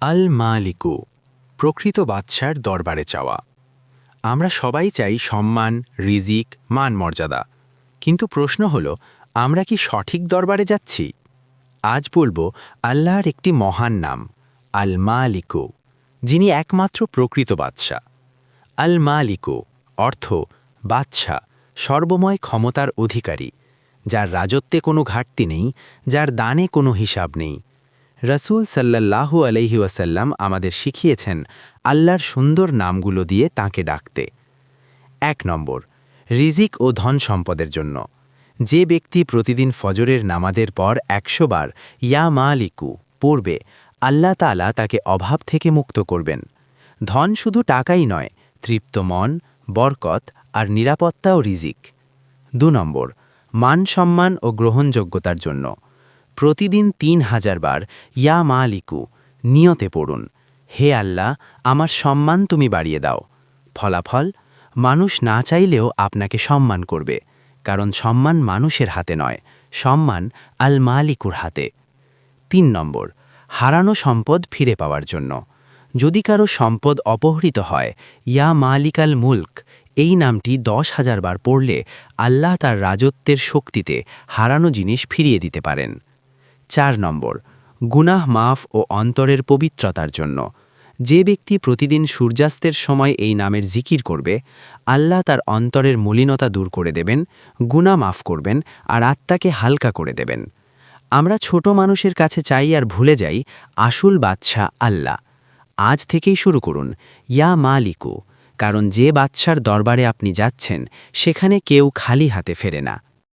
আল মালিকু, প্রকৃত বাদশার দরবারে চাওয়া। আমরা সবাই চাই সম্মান, রিজিক, মান মর্যাদা। কিন্তু প্রশ্ন হল, আমরা কি সঠিক দরবারে যাচ্ছি? আজ বলবো আল্লাহর একটি মহান নাম, আল মালিকু, যিনি একমাত্র প্রকৃত বাদশা। আল মালিকু অর্থ বাদশা, সর্বময় ক্ষমতার অধিকারী, যার রাজত্বে কোনো ঘাটতি নেই, যার দানে কোনো হিসাব নেই। রাসূল সাল্লাল্লাহু আলাইহি ওয়াসাল্লাম আমাদের শিখিয়েছেন আল্লাহর সুন্দর নামগুলো দিয়ে তাঁকে ডাকতে। ১ নম্বর, রিজিক ও ধন সম্পদের জন্য। যে ব্যক্তি প্রতিদিন ফজরের নামাজের পর ১০০ বার ইয়া মালিকু পড়বে, আল্লাহ তাআলা তাকে অভাব থেকে মুক্ত করবেন। ধন শুধু টাকাই নয়, তৃপ্ত মন, বরকত আর নিরাপত্তা ও রিজিক। ২ নম্বর, মান সম্মান ও গ্রহণযোগ্যতার জন্য। প্রতিদিন ৩০০০ বার ইয়া মালিকু নিয়তে পড়ুন, হে আল্লাহ, আমার সম্মান তুমি বাড়িয়ে দাও। ফলাফল, মানুষ না চাইলেও আপনাকে সম্মান করবে, কারণ সম্মান মানুষের হাতে নয়, সম্মান আল মালিকুর হাতে। ৩ নম্বর, হারানো সম্পদ ফিরে পাওয়ার জন্য। যদি কারো সম্পদ অপহৃত হয়, ইয়া মালিক আল মুলক এই নামটি ১০,০০০ বার পড়লে আল্লাহ তার রাজত্বের শক্তিতে হারানো জিনিস ফিরিয়ে দিতে পারেন। ৪ নম্বর, গুনাহ মাফ ও অন্তরের পবিত্রতার জন্য। যে ব্যক্তি প্রতিদিন সূর্যাস্তের সময় এই নামের জিকির করবে, আল্লাহ তার অন্তরের মলিনতা দূর করে দেবেন, গুনাহ মাফ করবেন আর আত্মাকে হালকা করে দেবেন। আমরা ছোট মানুষের কাছে চাই আর ভুলে যাই আসল বাদশা আল্লাহ। আজ থেকেই শুরু করুন ইয়া মালিকু, কারণ যে বাদশার দরবারে আপনি যাচ্ছেন সেখানে কেউ খালি হাতে ফেরে না।